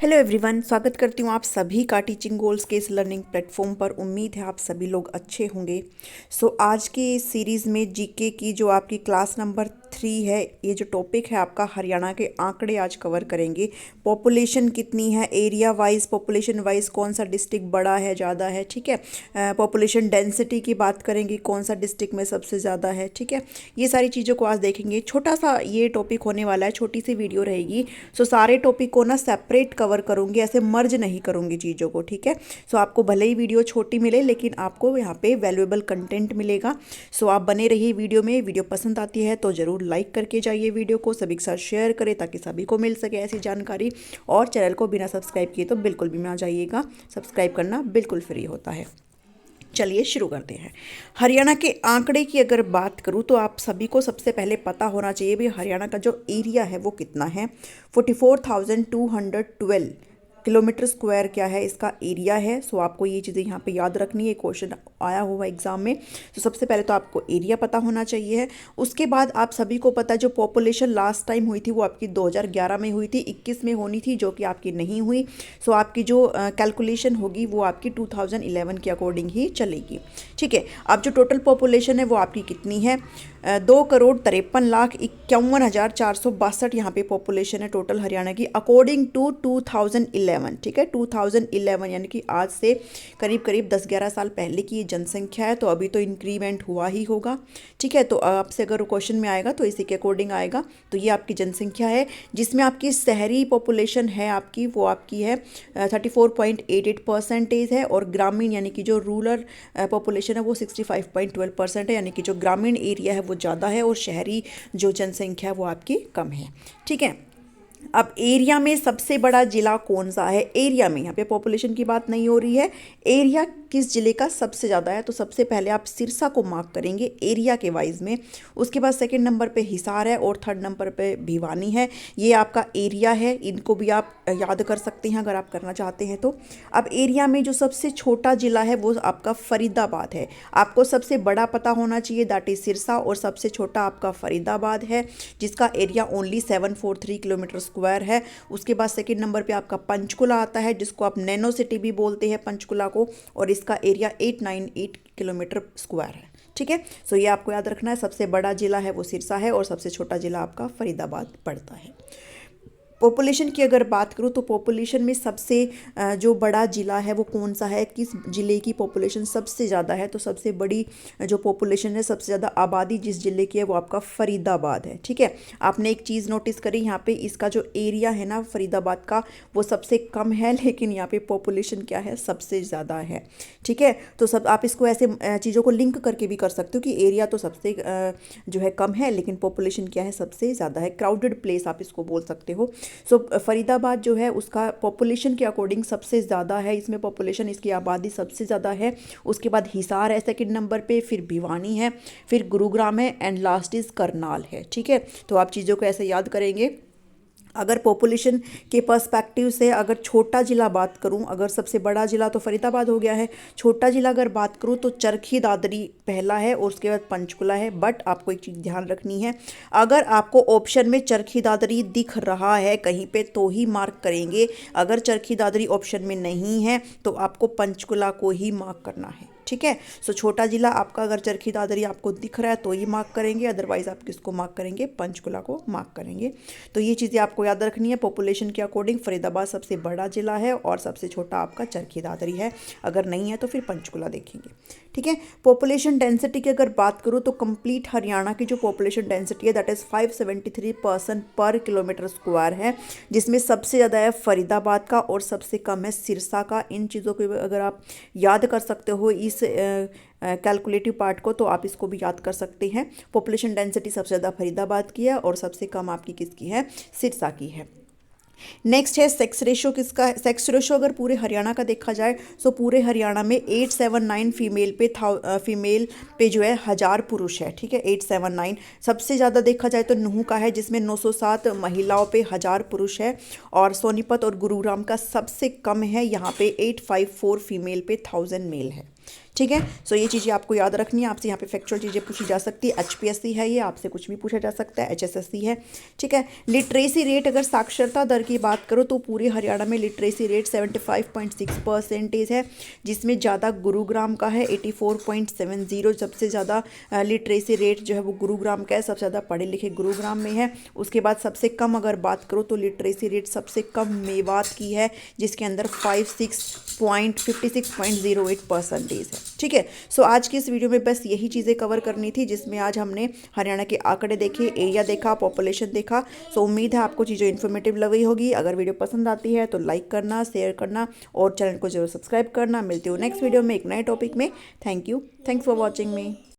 Hello everyone, स्वागत करती हूँ आप सभी का टीचिंग गोल्स के इस लर्निंग प्लेटफॉर्म पर। उम्मीद है आप सभी लोग अच्छे होंगे। आज की इस सीरीज़ में जीके की जो आपकी क्लास नंबर 3 है, ये जो टॉपिक है आपका हरियाणा के आंकड़े आज कवर करेंगे। पॉपुलेशन कितनी है, एरिया वाइज, पॉपुलेशन वाइज कौन सा डिस्ट्रिक्ट बड़ा है, ज़्यादा है, ठीक है। पॉपुलेशन डेंसिटी की बात करेंगे, कौन सा डिस्ट्रिक्ट में सबसे ज़्यादा है, ठीक है। ये सारी चीज़ों को आज देखेंगे। छोटा सा ये टॉपिक होने वाला है, छोटी सी वीडियो रहेगी। सारे टॉपिक को ना सेपरेट कवर करूँगी, ऐसे मर्ज नहीं करूँगी चीज़ों को, ठीक है। आपको भले ही वीडियो छोटी मिले लेकिन आपको यहाँ पे वैल्यूएबल कंटेंट मिलेगा। आप बने रहिए वीडियो में। वीडियो पसंद आती है तो ज़रूर लाइक करके जाइए, वीडियो को सभी के साथ शेयर करें ताकि सभी को मिल सके ऐसी जानकारी। और चैनल को बिना सब्सक्राइब किए तो बिल्कुल भी ना जाइएगा, सब्सक्राइब करना बिल्कुल फ्री होता है। चलिए शुरू करते हैं। हरियाणा के आंकड़े की अगर बात करूं तो आप सभी को सबसे पहले पता होना चाहिए भी हरियाणा का जो एरिया है वो कितना है। 44,212 किलोमीटर स्क्वायर क्या है, इसका एरिया है। आपको ये चीज़ें यहाँ पे याद रखनी है, क्वेश्चन आया हुआ एग्जाम में। सबसे पहले तो आपको एरिया पता होना चाहिए। उसके बाद आप सभी को पता है जो पॉपुलेशन लास्ट टाइम हुई थी वो आपकी 2011 में हुई थी, 21 में होनी थी जो कि आपकी नहीं हुई। आपकी जो कैलकुलेशन होगी वो आपकी 2011 के अकॉर्डिंग ही चलेगी, ठीक है। अब जो टोटल पॉपुलेशन है वो आपकी कितनी है, 2,53,51,462 यहाँ पे पॉपुलेशन है टोटल हरियाणा की अकॉर्डिंग टू 2011, ठीक है। 2011 यानी कि आज से करीब करीब 10-11 साल पहले की ये जनसंख्या है। तो अभी तो इंक्रीमेंट हुआ ही होगा, ठीक है। तो आपसे अगर क्वेश्चन में आएगा तो इसी के अकॉर्डिंग आएगा। तो ये आपकी जनसंख्या है जिसमें आपकी शहरी पॉपुलेशन है आपकी, वो आपकी है 34.88% है। और ग्रामीण यानी कि जो रूरल पॉपुलेशन है वो 65.12% है, यानी कि जो ग्रामीण एरिया है वो ज़्यादा है और शहरी जो जनसंख्या है वो आपकी कम है, ठीक है। अब एरिया में सबसे बड़ा जिला कौन सा है, एरिया में, यहाँ पे पॉपुलेशन की बात नहीं हो रही है, एरिया किस जिले का सबसे ज़्यादा है। तो सबसे पहले आप सिरसा को मार्क करेंगे एरिया के वाइज में। उसके बाद सेकंड नंबर पे हिसार है और थर्ड नंबर पे भिवानी है। ये आपका एरिया है, इनको भी आप याद कर सकते हैं अगर आप करना चाहते हैं तो। अब एरिया में जो सबसे छोटा जिला है वो आपका फरीदाबाद है। आपको सबसे बड़ा पता होना चाहिए, दैट इज सिरसा, और सबसे छोटा आपका फरीदाबाद है जिसका एरिया ओनली 743 किलोमीटर स्क्वायर है। उसके बाद सेकंड नंबर पे आपका पंचकुला आता है जिसको आप नैनो सिटी भी बोलते हैं पंचकुला को, और इसका एरिया 898 किलोमीटर स्क्वायर है, ठीक है। ये आपको याद रखना है, सबसे बड़ा जिला है वो सिरसा है और सबसे छोटा जिला आपका फरीदाबाद पड़ता है। पॉपुलेशन की अगर बात करूँ तो पॉपुलेशन में सबसे जो बड़ा ज़िला है वो कौन सा है, किस ज़िले की पॉपुलेशन सबसे ज़्यादा है। तो सबसे बड़ी जो पॉपुलेशन है, सबसे ज़्यादा आबादी जिस ज़िले की है वो आपका फरीदाबाद है, ठीक है। आपने एक चीज़ नोटिस करी यहाँ पे, इसका जो एरिया है ना फरीदाबाद का वो सबसे कम है, लेकिन यहाँ पे पॉपुलेशन क्या है, सबसे ज़्यादा है, ठीक है। तो सब आप इसको ऐसे चीज़ों को लिंक करके भी कर सकते हो कि एरिया तो सबसे जो है कम है लेकिन पॉपुलेशन क्या है, सबसे ज़्यादा है। क्राउडेड प्लेस आप इसको बोल सकते हो। फरीदाबाद जो है उसका पॉपुलेशन के अकॉर्डिंग सबसे ज़्यादा है, इसमें पॉपुलेशन, इसकी आबादी सबसे ज़्यादा है। उसके बाद हिसार है सेकंड नंबर पे, फिर भिवानी है, फिर गुरुग्राम है एंड लास्ट इज़ करनाल है, ठीक है। तो आप चीज़ों को ऐसे याद करेंगे। अगर पॉपुलेशन के पर्सपेक्टिव से अगर छोटा ज़िला बात करूं, अगर सबसे बड़ा ज़िला तो फरीदाबाद हो गया है, छोटा ज़िला अगर बात करूं तो चरखी दादरी पहला है और उसके बाद पंचकुला है। बट आपको एक चीज़ ध्यान रखनी है, अगर आपको ऑप्शन में चरखी दादरी दिख रहा है कहीं पे तो ही मार्क करेंगे, अगर चरखी दादरी ऑप्शन में नहीं है तो आपको पंचकुला को ही मार्क करना है, ठीक है। छोटा जिला आपका अगर चरखी दादरी आपको दिख रहा है तो ये मार्क करेंगे, अदरवाइज आप किसको मार्क करेंगे, पंचकुला को मार्क करेंगे। तो ये चीज़ें आपको याद रखनी है। पॉपुलेशन के अकॉर्डिंग फरीदाबाद सबसे बड़ा जिला है और सबसे छोटा आपका चरखी दादरी है, अगर नहीं है तो फिर पंचकुला देखेंगे, ठीक है। पॉपुलेशन डेंसिटी की अगर बात करूँ तो कंप्लीट हरियाणा की जो पॉपुलेशन डेंसिटी है दैट इज़ 573 पर्सन पर किलोमीटर स्क्वायर है, जिसमें सबसे ज़्यादा है फरीदाबाद का और सबसे कम है सिरसा का। इन चीज़ों को अगर आप याद कर सकते हो इस कैलकुलेटिव पार्ट को, तो आप इसको भी याद कर सकते हैं। पॉपुलेशन डेंसिटी सबसे ज़्यादा फरीदाबाद की है और सबसे कम आपकी किसकी है, सिरसा की है। नेक्स्ट है सेक्स रेशो किसका है। सेक्स रेशो अगर पूरे हरियाणा का देखा जाए तो पूरे हरियाणा में 879 फीमेल पे जो है 1000 पुरुष है, ठीक है, 879। सबसे ज़्यादा देखा जाए तो नूंह का है जिसमें 907 महिलाओं पे 1000 पुरुष है, और सोनीपत और गुरुग्राम का सबसे कम है, यहाँ पे 854 फीमेल पे 1000 मेल है, ठीक है। सो ये चीज़ें आपको याद रखनी है। आपसे यहाँ पे फैक्चुअल चीज़ें पूछी जा सकती है। HPSC है, ये आपसे कुछ भी पूछा जा सकता है। HSSC है, ठीक है। लिटरेसी रेट, अगर साक्षरता दर की बात करो तो पूरे हरियाणा में लिटरेसी रेट 75.6% है, जिसमें ज़्यादा गुरुग्राम का है 84.70। सबसे ज़्यादा लिटरेसी रेट जो है वो गुरुग्राम का है, सबसे ज़्यादा पढ़े लिखे गुरुग्राम में है। उसके बाद सबसे कम अगर बात करो तो लिटरेसी रेट सबसे कम मेवात की है, जिसके अंदर 56.08% है, ठीक है। सो आज की इस वीडियो में बस यही चीज़ें कवर करनी थी, जिसमें आज हमने हरियाणा के आंकड़े देखे, एरिया देखा, पॉपुलेशन देखा। सो उम्मीद है आपको चीज़ें इन्फॉर्मेटिव लगी होगी। अगर वीडियो पसंद आती है तो लाइक करना, शेयर करना और चैनल को जरूर सब्सक्राइब करना। मिलती हूँ नेक्स्ट वीडियो में एक नए टॉपिक में। Thank you, thanks for watching me.